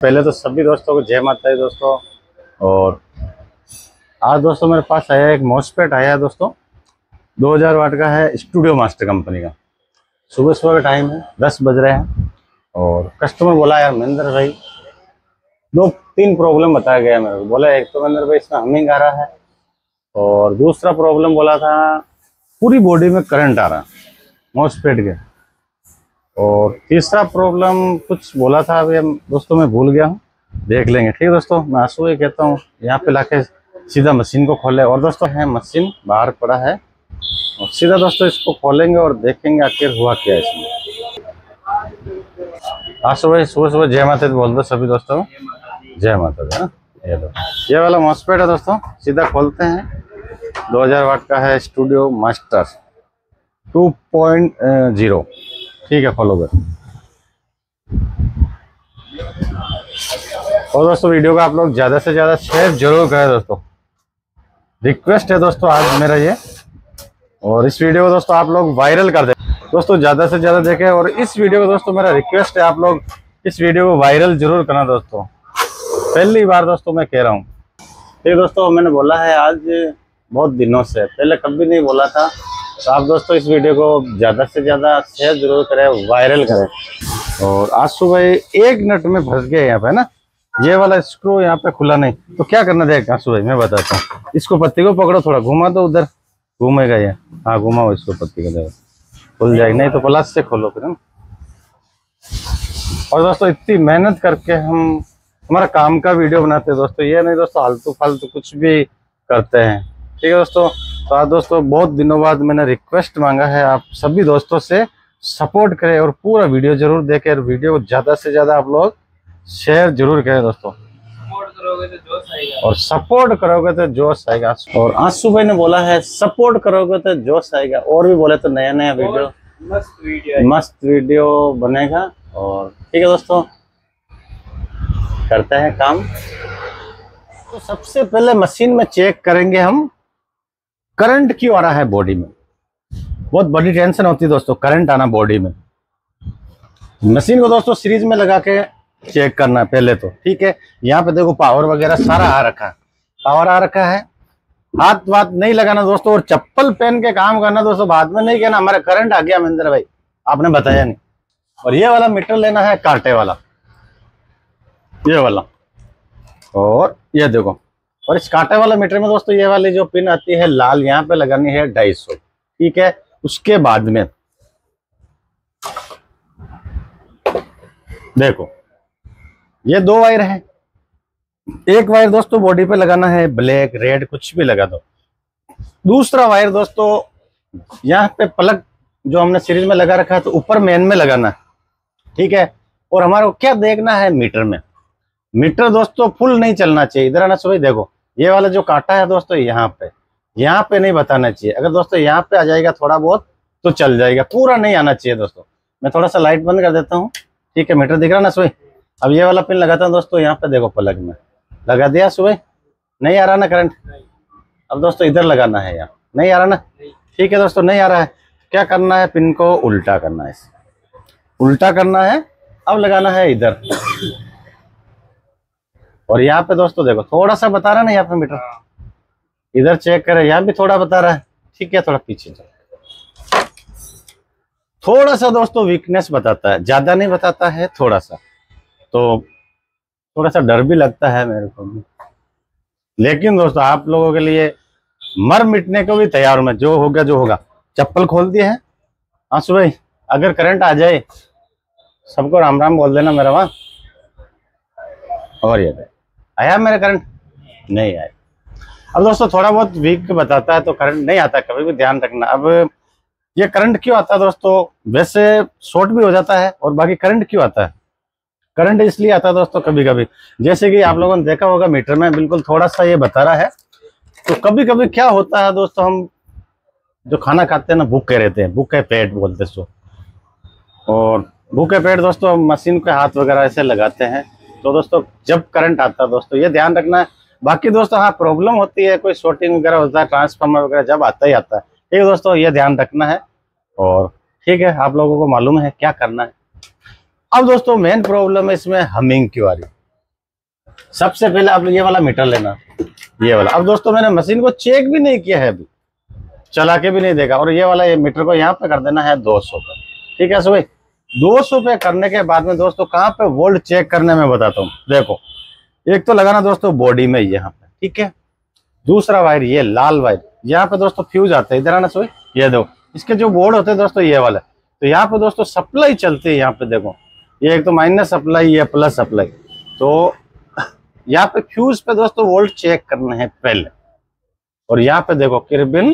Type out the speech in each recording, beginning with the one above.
पहले तो सभी दोस्तों को जय माता दी दोस्तों। और आज दोस्तों मेरे पास आया एक मॉसफेट आया है दोस्तों, 2000 वाट का है, स्टूडियो मास्टर कंपनी का। सुबह सुबह का टाइम है, 10 बज रहे हैं और कस्टमर बोला यार महेंद्र भाई, 2-3 प्रॉब्लम बताया गया मेरे को। बोला एक तो महेंद्र भाई इसमें हमिंग आ रहा है और दूसरा प्रॉब्लम बोला था पूरी बॉडी में करंट आ रहा है मॉसफेट के, और तीसरा प्रॉब्लम कुछ बोला था अभी हम दोस्तों मैं भूल गया हूँ, देख लेंगे। ठीक है दोस्तों, मैं आंसू ही कहता हूँ यहाँ पे लाके सीधा मशीन को खोले। और दोस्तों है मशीन बाहर पड़ा है और सीधा दोस्तों इसको खोलेंगे और देखेंगे आखिर हुआ क्या इसमें। आंसू भाई सुबह सुबह जय माता दी बोल दो सभी दोस्तों, जय माता दी। ना ये वाला मॉसफेट है दोस्तों, सीधा खोलते हैं। 2000 वाट का है, स्टूडियो मास्टर 2.0। ठीक है, खोलो भाई। और दोस्तों वीडियो को आप लोग ज़्यादा से ज़्यादा शेयर जरूर करें दोस्तों, रिक्वेस्ट है दोस्तों आज मेरा ये। और इस वीडियो को दोस्तों आप लोग वायरल कर दें दोस्तों, ज़्यादा से ज़्यादा देखें। और इस वीडियो को दोस्तों मेरा रिक्वेस्ट है आप लोग इस वीडियो को वायरल जरूर करना दोस्तों, पहली बार दोस्तों मैं कह रहा हूँ। ठीक दोस्तों, मैंने बोला है आज बहुत दिनों से, पहले कभी नहीं बोला था। तो आप दोस्तों इस वीडियो को ज़्यादा से ज़्यादा शेयर जरूर करें, वायरल करें। और आज सुबह 1 मिनट में फंस गए यहाँ पे ना, ये वाला स्क्रू यहाँ पे खुला नहीं, तो क्या करना देगा आज सुबह मैं बताता हूँ। इसको पत्ती को पकड़ो, थोड़ा घुमा दो, उधर घूमेगा ये। हाँ घुमाओ इसको, पत्ती को देखो खुल जाएगी, नहीं तो प्लस से खोलो फिर। और दोस्तों इतनी मेहनत करके हम हमारा काम का वीडियो बनाते हैं दोस्तों, ये नहीं दोस्तों आलतू फालतू कुछ भी करते हैं। ठीक है दोस्तों, तो आज दोस्तों बहुत दिनों बाद मैंने रिक्वेस्ट मांगा है आप सभी दोस्तों से, सपोर्ट करें और पूरा वीडियो जरूर देखें और वीडियो को ज़्यादा से ज़्यादा आप लोग शेयर जरूर करें दोस्तों। सपोर्ट करोगे तो जोश आएगा, और सपोर्ट करोगे तो जोश आएगा। और आंसू भाई ने बोला है सपोर्ट करोगे तो जोश आएगा, और भी बोले तो नया नया वीडियो मस्त वीडियो बनेगा। और ठीक है दोस्तों, करते हैं काम। तो सबसे पहले मशीन में चेक करेंगे हम करंट क्यों आ रहा है बॉडी में। बहुत बड़ी टेंशन होती है दोस्तों करंट आना बॉडी में। मशीन को दोस्तों सीरीज में लगा के चेक करना है पहले तो। ठीक है, यहाँ पे देखो पावर वगैरह सारा आ रखा है, पावर आ रखा है। हाथ वाथ नहीं लगाना दोस्तों, और चप्पल पहन के काम करना दोस्तों। बाद में नहीं कहना हमारा करंट आ गया महेंद्र भाई, आपने बताया नहीं। और ये वाला मीटर लेना है कांटे वाला, ये वाला। और ये देखो, और इस कांटे वाला मीटर में दोस्तों ये वाली जो पिन आती है लाल, यहाँ पे लगानी है 250। ठीक है, उसके बाद में देखो ये 2 वायर है, एक वायर दोस्तों बॉडी पे लगाना है ब्लैक रेड कुछ भी लगा दो। दूसरा वायर दोस्तों यहाँ पे प्लग जो हमने सीरीज में लगा रखा है तो ऊपर मेन में लगाना है। ठीक है, और हमारे को क्या देखना है मीटर में, मीटर दोस्तों फुल नहीं चलना चाहिए। इधर आना सुबह देखो, ये वाला जो कांटा है दोस्तों यहाँ पे नहीं बताना चाहिए। अगर दोस्तों यहाँ पे आ जाएगा थोड़ा बहुत तो चल जाएगा, पूरा नहीं आना चाहिए दोस्तों। मैं थोड़ा सा लाइट बंद कर देता हूँ। ठीक है, मीटर दिख रहा ना सुबह। अब ये वाला पिन लगाता हूँ दोस्तों, यहाँ पे देखो प्लग में लगा दिया सुबह, नहीं आ रहा ना करंट। अब दोस्तों इधर लगाना है, यहाँ नहीं आ रहा ना। ठीक है दोस्तों, नहीं आ रहा है, क्या करना है, पिन को उल्टा करना है, उल्टा करना है। अब लगाना है इधर, और यहाँ पे दोस्तों देखो थोड़ा सा बता रहा है ना, यहाँ पे मीटर इधर चेक करें, यहाँ भी थोड़ा बता रहा है। ठीक है, थोड़ा पीछे चलो, थोड़ा सा दोस्तों वीकनेस बताता है, ज्यादा नहीं बताता है, थोड़ा सा। तो थोड़ा सा डर भी लगता है मेरे को भी, लेकिन दोस्तों आप लोगों के लिए मर मिटने को भी तैयार हूं मैं, जो होगा जो होगा। चप्पल खोल दिए हैं आंसू भाई, अगर करंट आ जाए सबको राम राम बोल देना मेरा वहां। और ये आया मेरा करंट, नहीं आया। अब दोस्तों थोड़ा बहुत वीक बताता है तो करंट नहीं आता, कभी भी ध्यान रखना। अब ये करंट क्यों आता है दोस्तों, वैसे शॉर्ट भी हो जाता है, और बाकी करंट क्यों आता है, करंट इसलिए आता है दोस्तों कभी कभी, जैसे कि आप लोगों ने देखा होगा मीटर में बिल्कुल थोड़ा सा ये बता रहा है। तो कभी कभी क्या होता है दोस्तों, हम जो खाना खाते हैं ना भूखे रहते हैं, भूखे पेट बोलते हैं सो, और भूखे पेट दोस्तों मशीन के हाथ वगैरह ऐसे लगाते हैं, तो दोस्तों जब करंट आता है दोस्तों ये ध्यान रखना है। बाकी दोस्तों हाँ प्रॉब्लम होती है, कोई शॉर्टिंग वगैरह होता है, ट्रांसफार्मर वगैरह जब आता ही आता है। ठीक है दोस्तों, ये ध्यान रखना है। और ठीक है, आप लोगों को मालूम है क्या करना है। अब दोस्तों मेन प्रॉब्लम है इसमें हमिंग क्यों आ रही है। सबसे पहले आप ये वाला मीटर लेना, ये वाला। अब दोस्तों मैंने मशीन को चेक भी नहीं किया है अभी, चला के भी नहीं देखा। और ये वाला ये मीटर को यहाँ पे कर देना है 200 पे। ठीक है भाई, 200 पे करने के बाद में दोस्तों कहाँ पे वोल्ट चेक करने में बताता हूँ। देखो, एक तो लगाना दोस्तों बॉडी में यहाँ पे, ठीक है। दूसरा वायर, ये लाल वायर, यहाँ पे दोस्तों फ्यूज आता है, इधर आना सोई, ये दो इसके जो बोर्ड होते हैं दोस्तों ये वाला। तो यहाँ पे दोस्तों सप्लाई चलती है, यहाँ पे देखो ये एक तो माइनस सप्लाई, ये प्लस सप्लाई। तो यहाँ पे फ्यूज पे दोस्तों वोल्ट चेक करना है पहले। और यहाँ पे देखो किरबिन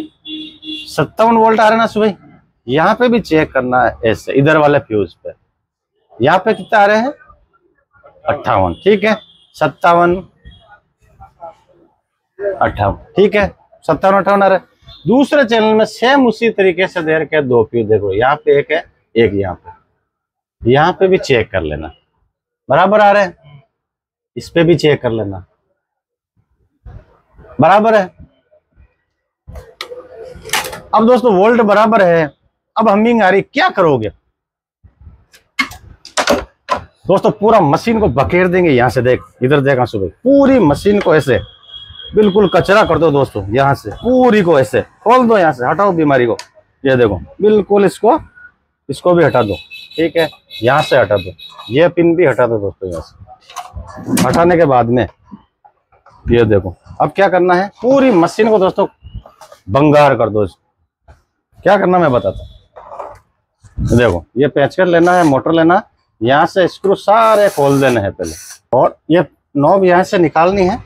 57 वोल्ट आ रहा है ना सुबह, यहाँ पे भी चेक करना है ऐसे, इधर वाले फ्यूज पे। यहाँ पे कितना आ रहे हैं 58, ठीक है, 57 58, ठीक है, 57 58 आ रहा है। दूसरे चैनल में सेम उसी तरीके से दे रखे दो फ्यूज, देखो यहाँ पे एक है, एक यहाँ पे भी चेक कर लेना, बराबर आ रहे हैं। इस पे भी चेक कर लेना, बराबर है। अब दोस्तों वोल्ट बराबर है, अब हमिंग आ रही, क्या करोगे दोस्तों? पूरा मशीन को बखेर देंगे, यहां से देख, इधर देखा सुबह, पूरी मशीन को ऐसे बिल्कुल कचरा कर दो दोस्तों। यहां से पूरी को ऐसे खोल दो, यहां से हटाओ बीमारी को। ये देखो बिल्कुल इसको भी हटा दो, ठीक है, यहां से हटा दो, ये पिन भी हटा दो दोस्तों। यहां से हटाने के बाद में ये देखो, अब क्या करना है, पूरी मशीन को दोस्तों बंगार कर दो। क्या करना मैं बताता हूँ। देखो ये पेंचकस लेना है, मोटर लेना, यहाँ से स्क्रू सारे खोल देने हैं पहले, और ये नॉब यहाँ से निकालनी है।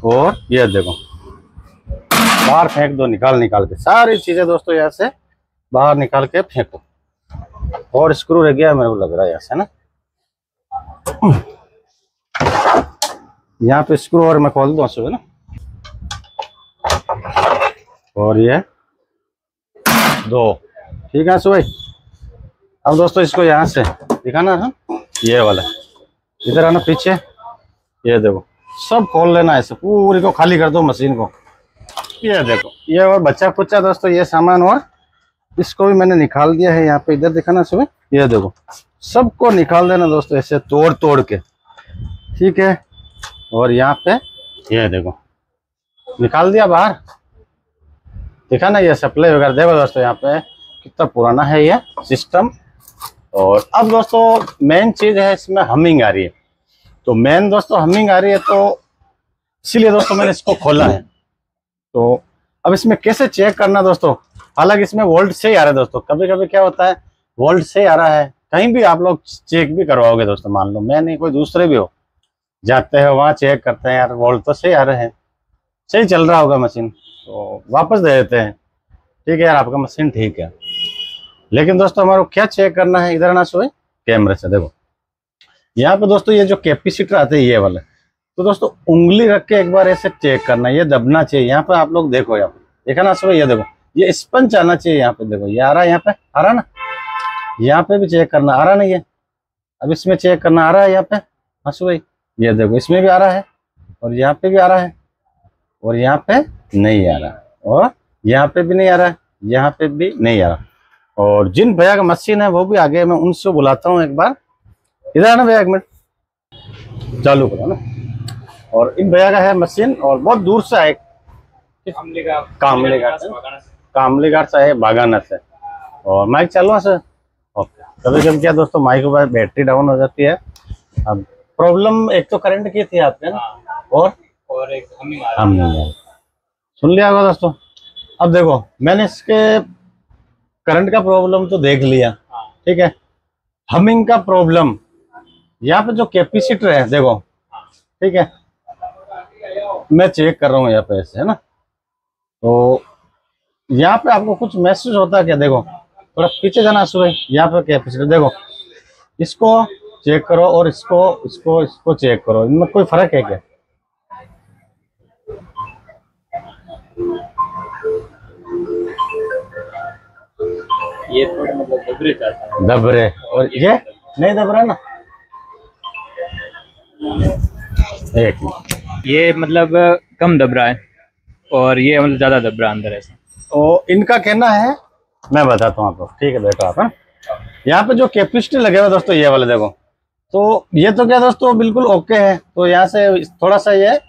और ये देखो बाहर फेंक दो, निकाल के सारी चीजें दोस्तों यहाँ से बाहर निकाल के फेंको। और स्क्रू रह गया मेरे को लग रहा है यहाँ से ना, यहाँ पे स्क्रू और मैं खोल दूँ सुबह ना। और ये दो, ठीक है सुबह। अब दोस्तों इसको यहाँ से दिखाना है, ये वाला इधर आना पीछे, ये देखो सब खोल लेना, ऐसे पूरी को खाली कर दो मशीन को। ये देखो ये और बच्चा कुच्चा दोस्तों ये सामान, और इसको भी मैंने निकाल दिया है। यहाँ पे इधर दिखाना सुबह, ये देखो सबको निकाल देना दोस्तों ऐसे तोड़ के, ठीक है। और यहाँ पे ये देखो निकाल दिया बाहर, दिखाना ये सप्लाई वगैरह। देखो दोस्तों यहाँ पे कितना पुराना है ये सिस्टम। और अब दोस्तों मेन चीज है, इसमें हमिंग आ रही है। तो मेन दोस्तों हमिंग आ रही है, तो इसीलिए दोस्तों मैंने इसको खोला है। तो अब इसमें कैसे चेक करना दोस्तों, हालांकि इसमें वोल्ट से ही आ रहा है दोस्तों। कभी कभी क्या होता है वोल्ट से आ रहा है, कहीं भी आप लोग चेक भी करवाओगे दोस्तों, मान लो मैं नहीं कोई दूसरे भी हो, जाते हैं वहाँ चेक करते हैं, यार वोल्ट तो सही आ रहे हैं, सही चल रहा होगा मशीन, तो वापस दे देते हैं, ठीक है यार आपका मशीन ठीक है। लेकिन दोस्तों हमारे को क्या चेक करना है, इधर आना सोए कैमरे से। देखो यहाँ पे दोस्तों ये जो कैपेसिटर आते हैं ये वाले, तो दोस्तों उंगली रख के एक बार ऐसे चेक करना, ये दबना चाहिए। यहाँ पे आप लोग देखो, यहाँ पे देखा ना सोए, ये देखो ये स्पंज आना चाहिए। यहाँ पे देखो ये आ रहा है, यहाँ पे आ रहा ना, यहाँ पे भी चेक करना, आ रहा नहीं है। अब इसमें चेक करना, आ रहा है यहाँ पे, हाँ सोए, ये देखो इसमें भी आ रहा है, और यहाँ पे भी आ रहा है, और यहाँ पे नहीं आ रहा, और यहाँ पे भी नहीं आ रहा है, यहाँ पे भी नहीं आ रहा। और जिन भैया का मशीन है वो भी आगे, मैं उनसे बुलाता हूँ एक बार, इधर आना भैया, एक मिनट चालू करो ना। और इन भैया का है मशीन, और बहुत दूर से आए, कामली घाट से है, बागाना से। और माइक चालू है सर, ओके। कभी कभी क्या दोस्तों माइक के बाद बैटरी डाउन हो जाती है। अब प्रॉब्लम एक तो करंट की थी आपके ना, और एक हमिंग सुन लिया होगा दोस्तों। अब देखो मैंने इसके करंट का प्रॉब्लम तो देख लिया, ठीक है। हमिंग का प्रॉब्लम, यहाँ पे जो कैपेसिटर है देखो, ठीक है, मैं चेक कर रहा हूँ यहाँ पे ऐसे, है ना। तो यहाँ पे आपको कुछ मैसेज होता है क्या, देखो थोड़ा पीछे जाना सुबह, यहाँ पे कैपेसिटर देखो, इसको चेक करो और इसको चेक करो, इनमें कोई फर्क है क्या? ये थोड़ा मतलब दबरे जाता है, दबरे, और ये नहीं दब रहा ना, एक ये मतलब कम दब रहा है, और ये मतलब ज्यादा दब रहा है अंदर ऐसा। तो इनका कहना है, मैं बताता हूँ आपको, ठीक है देखो आप, यहाँ पे जो कैपेसिटर लगे हुए दोस्तों ये वाले देखो, तो ये तो क्या दोस्तों बिल्कुल ओके है। तो यहाँ से थोड़ा सा ये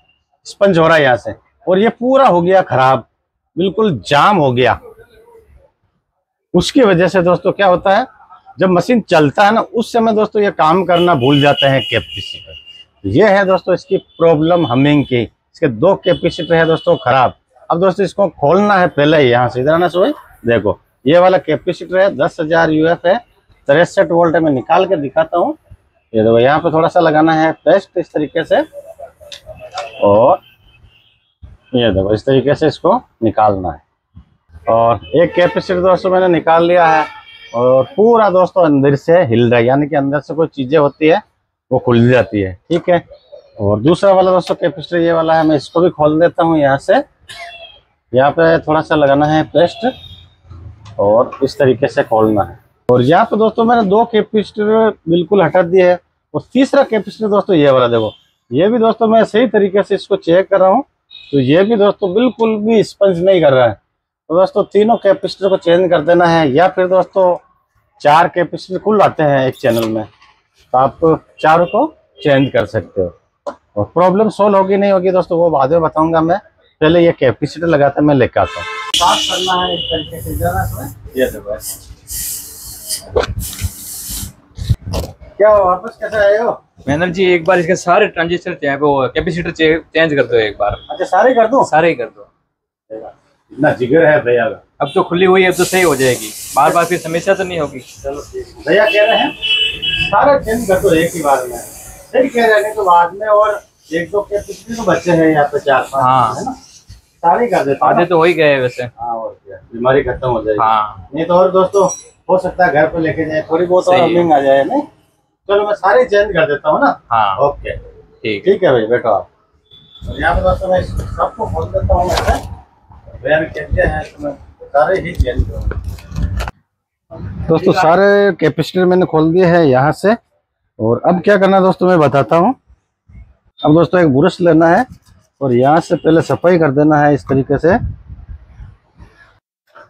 स्पंज हो रहा है यहाँ से, और ये पूरा हो गया खराब, बिल्कुल जाम हो गया। उसकी वजह से दोस्तों क्या होता है, जब मशीन चलता है ना उस समय दोस्तों ये काम करना भूल जाते हैं कैपेसिटर। ये है दोस्तों इसकी प्रॉब्लम हमिंग की। इसके 2 कैपेसिटर है दोस्तों खराब। अब दोस्तों इसको खोलना है पहले ही, यहाँ से इधर आना सोई। देखो ये वाला कैपेसिटर है 10,000 UF है, 63 वोल्ट है। मैं निकाल के दिखाता हूँ। ये देखो यहाँ पे थोड़ा सा लगाना है पेस्ट इस तरीके से, और ये देखो इस तरीके से इसको निकालना है। और एक कैपेसिटर दोस्तों मैंने निकाल लिया है, और पूरा दोस्तों अंदर से हिल रहा है, यानी कि अंदर से कोई चीजें होती है वो खुल जाती है। ठीक है। और दूसरा वाला दोस्तों कैपेसिटर ये वाला है, मैं इसको भी खोल देता हूँ। यहाँ से यहाँ पे थोड़ा सा लगाना है पेस्ट, और इस तरीके से खोलना है। और यहाँ पे दोस्तों मैंने 2 कैपेसिटर बिल्कुल हटा दिए है। और तीसरा कैपेसिटर दोस्तों ये वाला देखो, ये भी दोस्तों मैं सही तरीके से इसको चेक कर रहा हूँ, तो ये भी दोस्तों बिल्कुल भी स्पंज नहीं कर रहा है। तो दोस्तों तीनों कैपेसिटर को चेंज कर देना है, या फिर दोस्तों 4 कैपेसिटर कुल आते हैं एक चैनल में, तो आप 4 को चेंज कर सकते हो। और प्रॉब्लम सोल्व होगी नहीं होगी दोस्तों वो बाद में बताऊंगा मैं। पहले ये कैपेसिटर लगाता मैं लेकर आता हूँ। साफ करना है इस तरीके से, ये देखो क्या वापस कैसे आए हो? मैंने जी एक बार इसके सारे ट्रांजिस्टर कैपेसिटर चेंज कर दो एक बार। अच्छा सारे कर दूं? सारे ही कर दो। इतना जिगर है भैया का। अब तो खुली हुई है, अब तो सही हो जाएगी, बार बार फिर समस्या तो नहीं होगी। चलो ठीक है। भैया कह रहे हैं सारा चेंज कर दो एक ही बार में, सही कह रहे हैं, तो बाद में और 1-2 कैपेसिटर तो बच्चे हैं यहाँ पे 4-5 है ना, सारे कर देता हूं। आधे तो हो ही गए वैसे। हाँ और क्या, बीमारी खत्म हो जाएगी। हाँ नहीं तो और दोस्तों हो सकता है घर पे लेके जाए, थोड़ी बहुत और हमिंग आ जाए। नहीं चलो मैं सारे चेंज कर देता हूँ ना। हाँ ओके ठीक है भाई, बैठो आप। और यहाँ पे दोस्तों मैं सबको खोल देता हूँ। भैया ने कहते हैं तो मैं सारे ही चेंज करूँगा। दोस्तों सारे कैपेसिटर मैंने खोल दिए हैं यहाँ से। और अब क्या करना है दोस्तों मैं बताता हूँ। अब दोस्तों एक ब्रश लेना है, और यहाँ से पहले सफाई कर देना है इस तरीके से।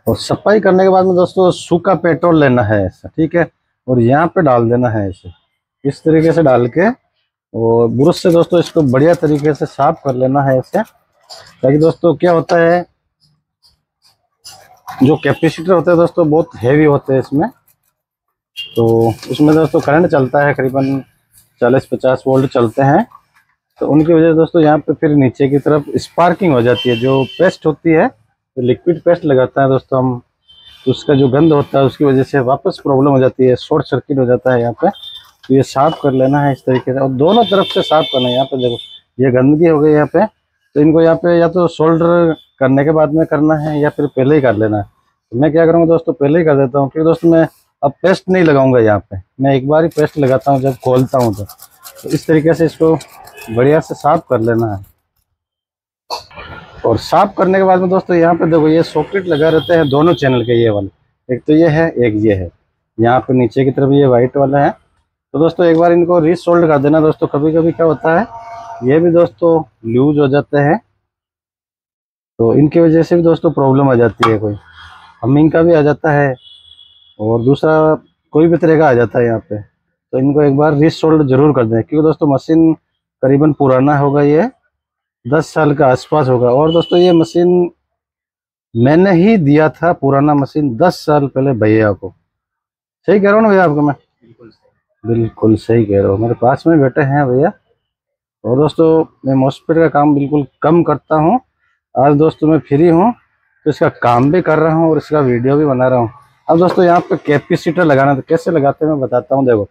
और सफाई करने के बाद में दोस्तों सूखा पेट्रोल लेना है ऐसा, ठीक है। और यहाँ पे डाल देना है ऐसे, इस तरीके से डाल के, और ब्रश से दोस्तों इसको बढ़िया तरीके से साफ कर लेना है ऐसे। ताकि दोस्तों क्या होता है, जो कैपेसिटर होते हैं दोस्तों बहुत हैवी होते हैं इसमें, तो इसमें दोस्तों करंट चलता है करीबन 40-50 वोल्ट चलते हैं। तो उनकी वजह से दोस्तों यहाँ पे फिर नीचे की तरफ स्पार्किंग हो जाती है। जो पेस्ट होती है, तो लिक्विड पेस्ट लगाता है दोस्तों हम, तो उसका जो गंध होता है उसकी वजह से वापस प्रॉब्लम हो जाती है, शॉर्ट सर्किट हो जाता है यहाँ पे। तो ये साफ कर लेना है इस तरीके से, और दोनों तरफ से साफ करना है। यहाँ पे देखो ये गंदगी हो गई यहाँ पे, तो इनको यहाँ पे या तो सोल्डर करने के बाद में करना है, या फिर पहले ही कर लेना है। तो मैं क्या करूँगा दोस्तों, पहले ही कर देता हूँ, क्योंकि दोस्तों मैं अब पेस्ट नहीं लगाऊंगा यहाँ पे, मैं एक बार ही पेस्ट लगाता हूँ जब खोलता हूँ। तो इस तरीके से इसको बढ़िया से साफ कर लेना है। और साफ करने के बाद में दोस्तों यहाँ पे देखो ये सॉकेट लगा रहते हैं दोनों चैनल के, ये वाले, एक तो ये है एक ये है, यहाँ पे नीचे की तरफ ये वाइट वाला है। तो दोस्तों एक बार इनको रीसोल्ड कर देना दोस्तों। कभी कभी क्या होता है, ये भी दोस्तों लूज हो जाते हैं, तो इनकी वजह से भी दोस्तों प्रॉब्लम आ जाती है, कोई हमिंग का भी आ जाता है, और दूसरा कोई भी तरह का आ जाता है यहाँ पे। तो इनको एक बार रीसोल्ड जरूर कर दें, क्योंकि दोस्तों मशीन करीबन पुराना होगा, ये 10 साल का आसपास होगा। और दोस्तों ये मशीन मैंने ही दिया था, पुराना मशीन 10 साल पहले भैया को। सही कह रहा हूँ ना भैया आपको मैं? बिल्कुल सही कह रहा हूँ, मेरे पास में बैठे हैं भैया। और दोस्तों मैं मॉस्फेट का काम बिल्कुल कम करता हूँ। आज दोस्तों मैं फ्री हूँ, तो इसका काम भी कर रहा हूँ और इसका वीडियो भी बना रहा हूँ। अब दोस्तों यहाँ पे कैपेसिटर लगाना, तो कैसे लगाते हैं मैं बताता हूँ। देखो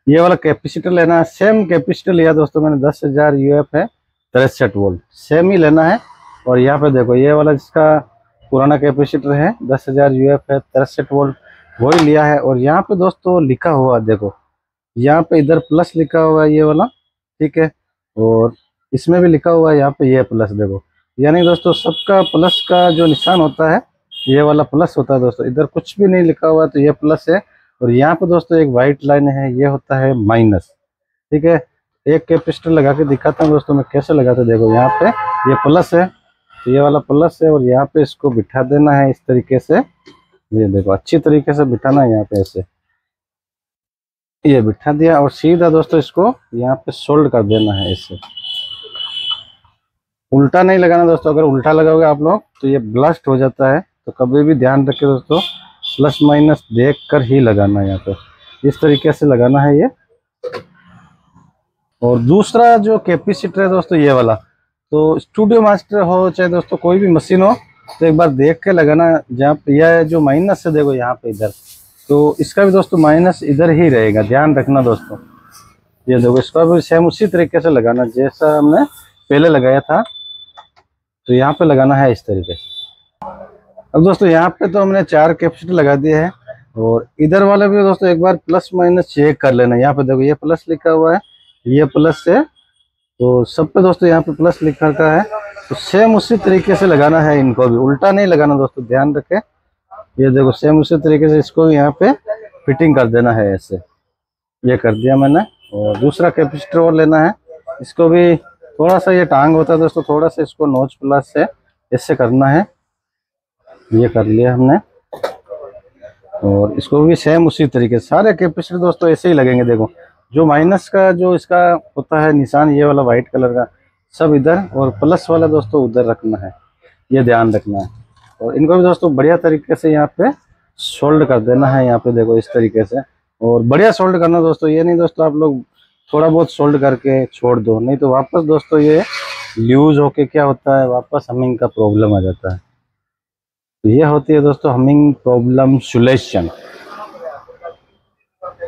ये वाला कैपेसिटर लेना है, सेम कैपेसिटर लिया दोस्तों मैंने, 10,000 UF है, 63 वोल्ट, सेम ही लेना है। और यहाँ पे देखो ये वाला जिसका पुराना कैपेसिटर है 10,000 UF है, 63 वोल्ट, वही लिया है। और यहाँ पे दोस्तों लिखा हुआ देखो, यहाँ पे इधर प्लस लिखा हुआ है ये वाला, ठीक है, और इसमें भी लिखा हुआ है यहाँ पे ये प्लस, देखो यानी दोस्तों सबका प्लस का जो निशान होता है ये वाला प्लस होता है दोस्तों। इधर कुछ भी नहीं लिखा हुआ है तो ये प्लस है, और यहाँ पे दोस्तों एक वाइट लाइन है, ये होता है माइनस, ठीक है। एक कैपेसिटर लगा के दिखाता हूँ दोस्तों मैं कैसे लगाते, देखो यहाँ पे ये प्लस है, तो ये वाला प्लस है, और यहाँ पे इसको बिठा देना है इस तरीके से। ये देखो अच्छी तरीके से बिठाना है यहाँ पे ऐसे, ये बिठा दिया और सीधा दोस्तों इसको यहाँ पे सोल्ड कर देना है। इससे उल्टा नहीं लगाना दोस्तों, अगर उल्टा लगाओगे आप लोग तो ये ब्लास्ट हो जाता है। तो कभी भी ध्यान रखें दोस्तों, प्लस माइनस देख कर ही लगाना है। यहाँ पे इस तरीके से लगाना है ये। और दूसरा जो कैपेसिटर है दोस्तों ये वाला, तो स्टूडियो मास्टर हो चाहे दोस्तों कोई भी मशीन हो, तो एक बार देख के लगाना। जहाँ पे यह जो माइनस है देखो यहाँ पे इधर, तो इसका भी दोस्तों माइनस इधर ही रहेगा, ध्यान रखना दोस्तों। ये देखो इसका भी सेम उसी तरीके से लगाना जैसा हमने पहले लगाया था। तो यहाँ पे लगाना है इस तरीके से। अब दोस्तों यहाँ पे तो हमने 4 कैपेसिटर लगा दिए हैं। और इधर वाले भी दोस्तों एक बार प्लस माइनस चेक कर लेना। यहाँ पे देखो ये प्लस लिखा हुआ है, ये प्लस है, तो सब पे दोस्तों यहाँ पे प्लस लिखा का है। तो सेम उसी तरीके से लगाना है, इनको भी उल्टा नहीं लगाना दोस्तों, ध्यान रखें। ये देखो सेम उसी तरीके से इसको यहाँ पे फिटिंग कर देना है ऐसे। ये कर दिया मैंने। और दूसरा कैपेसिटर और लेना है, इसको भी थोड़ा सा ये टांग होता है दोस्तों, थोड़ा सा इसको नोच प्लस से ऐसे करना है। ये कर लिया हमने। और इसको भी सेम उसी तरीके से सारे कैपेसिटर दोस्तों ऐसे ही लगेंगे। देखो जो माइनस का जो इसका होता है निशान, ये वाला व्हाइट कलर का सब इधर, और प्लस वाला दोस्तों उधर रखना है, ये ध्यान रखना है। और इनको भी दोस्तों बढ़िया तरीके से यहाँ पे सोल्ड कर देना है। यहाँ पे देखो इस तरीके से, और बढ़िया सोल्ड करना दोस्तों। ये नहीं दोस्तों आप लोग थोड़ा बहुत सोल्ड करके छोड़ दो, नहीं तो वापस दोस्तों ये लूज होके क्या होता है, वापस हमिंग का प्रॉब्लम आ जाता है। तो ये होती है दोस्तों हमिंग प्रॉब्लम सॉल्यूशन।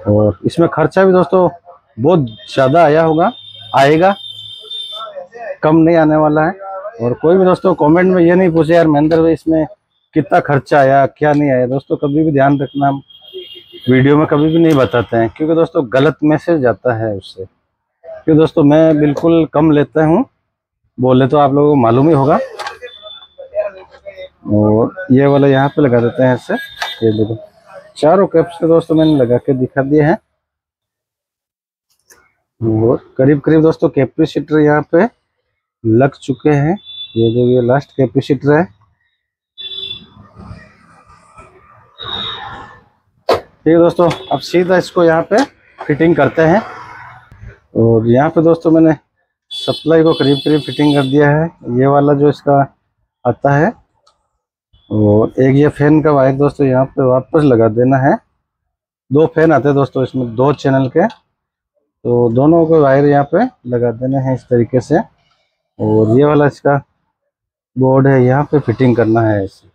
और इसमें खर्चा भी दोस्तों बहुत ज़्यादा आया होगा, आएगा, कम नहीं आने वाला है। और कोई भी दोस्तों कमेंट में ये नहीं पूछे यार महेंद्र भाई इसमें कितना खर्चा आया क्या नहीं आया, दोस्तों कभी भी ध्यान रखना, हम वीडियो में कभी भी नहीं बताते हैं, क्योंकि दोस्तों गलत मैसेज जाता है उससे। क्योंकि दोस्तों मैं बिल्कुल कम लेता हूँ, बोले तो आप लोगों को मालूम ही होगा। और ये वाला यहाँ पे लगा देते हैं ऐसे। ये देखो चारों कैपेसिटर दोस्तों मैंने लगा के दिखा दिए हैं। और करीब करीब दोस्तों कैपेसिटर यहाँ पे लग चुके हैं। ये जो ये लास्ट कैपेसिटर है, ठीक है दोस्तों। अब सीधा इसको यहाँ पे फिटिंग करते हैं। और यहाँ पे दोस्तों मैंने सप्लाई को करीब करीब फिटिंग कर दिया है। ये वाला जो इसका आता है, और एक ये फैन का वायर दोस्तों यहाँ पे वापस लगा देना है। 2 फैन आते हैं दोस्तों इसमें, 2 चैनल के, तो दोनों को वायर यहाँ पे लगा देने हैं इस तरीके से। और ये वाला इसका बोर्ड है, यहाँ पे फिटिंग करना है इसे।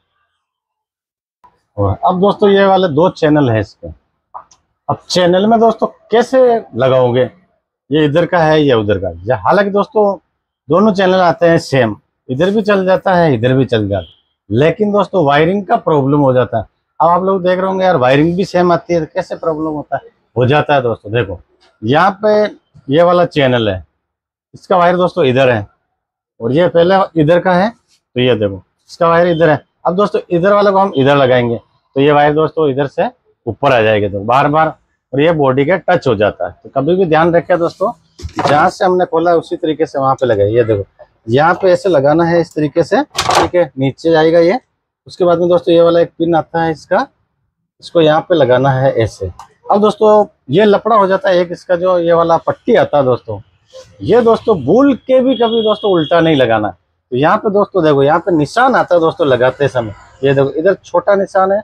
और अब दोस्तों ये वाले 2 चैनल है इसके। अब चैनल में दोस्तों कैसे लगाओगे, ये इधर का है या उधर का। हालांकि दोस्तों दोनों चैनल आते हैं सेम, इधर भी चल जाता है इधर भी चल जाता है, लेकिन दोस्तों वायरिंग का प्रॉब्लम हो जाता है। अब आप लोग देख रहे होंगे यार वायरिंग भी सेम आती है, तो कैसे प्रॉब्लम होता है, हो जाता है दोस्तों। देखो यहाँ पे ये वाला चैनल है, इसका वायर दोस्तों इधर है, और ये पहले इधर का है, तो ये देखो इसका वायर इधर है। अब दोस्तों इधर वाले को हम इधर लगाएंगे, तो ये वायर दोस्तों इधर से ऊपर आ जाएगी, तो बार बार, और ये बॉडी के टच हो जाता है। तो कभी भी ध्यान रखें दोस्तों, जहाँ से हमने खोला उसी तरीके से वहां पे लगाए। ये देखो यहाँ पे ऐसे लगाना है इस तरीके से, ठीक है, नीचे जाएगा ये। उसके बाद में दोस्तों ये वाला एक पिन आता है इसका, इसको यहाँ पे लगाना है ऐसे। अब दोस्तों ये लपड़ा हो जाता है एक, इसका जो ये वाला पट्टी आता है दोस्तों, ये दोस्तों भूल के भी कभी दोस्तों उल्टा नहीं लगाना। तो यहाँ पे दोस्तों देखो यहाँ पे निशान आता है दोस्तों लगाते समय, ये देखो इधर छोटा निशान है।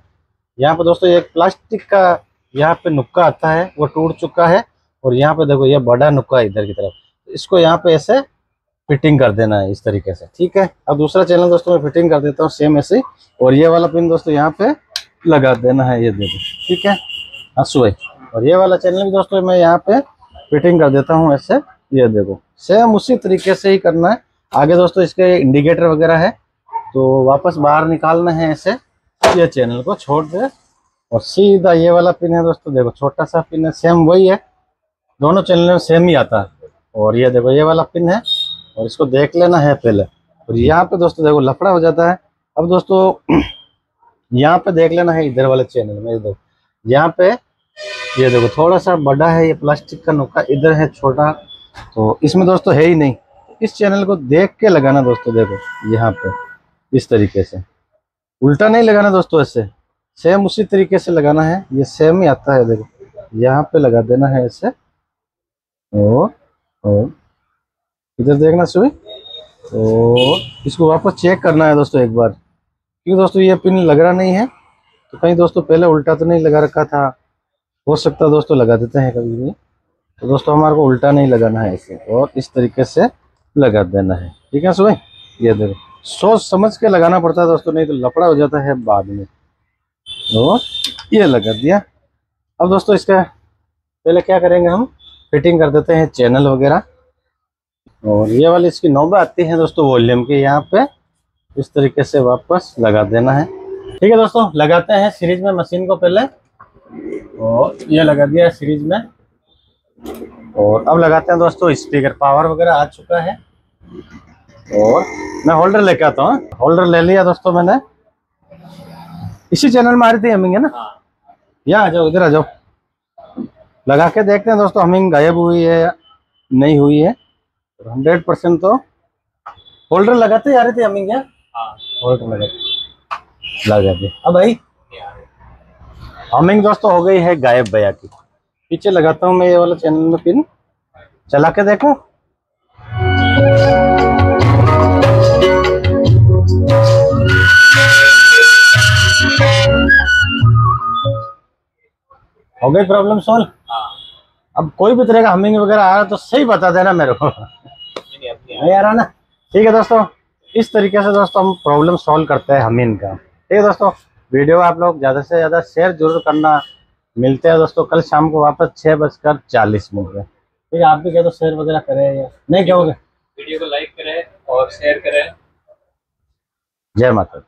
यहाँ पे दोस्तों एक प्लास्टिक का यहाँ पे नुक्का आता है, वो टूट चुका है। और यहाँ पे देखो ये बड़ा नुक्का इधर की तरफ, इसको यहाँ पे ऐसे फिटिंग कर देना है इस तरीके से, ठीक है। अब दूसरा चैनल दोस्तों मैं फिटिंग कर देता हूँ सेम ऐसे, और ये वाला पिन दोस्तों यहाँ पे लगा देना है, ये देखो, ठीक है, हंसुए। और ये वाला चैनल भी दोस्तों मैं यहाँ पे फिटिंग कर देता हूँ ऐसे, ये देखो सेम उसी तरीके से ही करना है। आगे दोस्तों इसके इंडिकेटर वगैरह है, तो वापस बाहर निकालना है ऐसे, ये चैनल को छोड़ दे। और सीधा ये वाला पिन है दोस्तों, देखो छोटा सा पिन है, सेम वही है, दोनों चैनल में सेम ही आता है। और ये देखो ये वाला पिन है, और इसको देख लेना है पहले। और यहाँ पे दोस्तों देखो लफड़ा हो जाता है। अब दोस्तों यहाँ पे देख लेना है इधर वाले चैनल में, देखो यहाँ पे ये देखो थोड़ा सा बड़ा है, ये प्लास्टिक का नुक्का इधर है छोटा, तो इसमें दोस्तों है ही नहीं। इस चैनल को देख के लगाना दोस्तों, देखो यहाँ पे इस तरीके से, उल्टा नहीं लगाना दोस्तों, ऐसे सेम उसी तरीके से लगाना है, ये सेम ही आता है। देखो यहाँ पे लगा देना है ऐसे, और इधर देखना सुई, और इसको वापस चेक करना है दोस्तों एक बार, क्योंकि दोस्तों ये पिन लग रहा नहीं है, तो कहीं दोस्तों पहले उल्टा तो नहीं लगा रखा था, हो सकता है दोस्तों लगा देते हैं कभी भी। तो दोस्तों हमारे को उल्टा नहीं लगाना है ऐसे, और इस तरीके से लगा देना है। ठीक है सुई, ये देखो सोच समझ के लगाना पड़ता है दोस्तों, नहीं तो लफड़ा हो जाता है बाद में। और ये लगा दिया। अब दोस्तों इसका पहले क्या करेंगे, हम फिटिंग कर देते हैं चैनल वगैरह। और ये वाली इसकी नोबें आती है दोस्तों वॉल्यूम के, यहाँ पे इस तरीके से वापस लगा देना है। ठीक है दोस्तों, लगाते हैं सीरीज में मशीन को पहले, और ये लगा दिया सीरीज में। और अब लगाते हैं दोस्तों स्पीकर, पावर वगैरह आ चुका है। और मैं होल्डर लेके आता हूँ, होल्डर ले लिया दोस्तों मैंने, इसी चैनल में आ रही थी हमिंग है ना। यहाँ आ जाओ, इधर आ जाओ, लगा के देखते हैं दोस्तों हमिंग गायब हुई है या नहीं हुई है। 100% तो होल्डर लगाते आ रही थी हमिंग, क्या होल्डर लगा दी। अब भाई हमिंग दोस्तों हो गई है गायब भैया की। पीछे लगाता हूँ मैं ये वाला चैनल में पिन, चला के देखो। हो गई प्रॉब्लम सॉल्व। अब कोई भी तरह का हमिंग वगैरह आ रहा है तो सही बता देना मेरे को, नहीं आ रहा ना। ठीक है दोस्तों, इस तरीके से दोस्तों हम प्रॉब्लम सॉल्व करते हैं हमिंग का। ठीक है दोस्तों, वीडियो आप लोग ज़्यादा से ज़्यादा शेयर जरूर करना। मिलते हैं दोस्तों कल शाम को वापस 6:40 पे। ठीक है, आप भी कह दो शेयर वगैरह करें या नहीं, कहोगे? वीडियो को लाइक करें और शेयर करें। जय माता दी।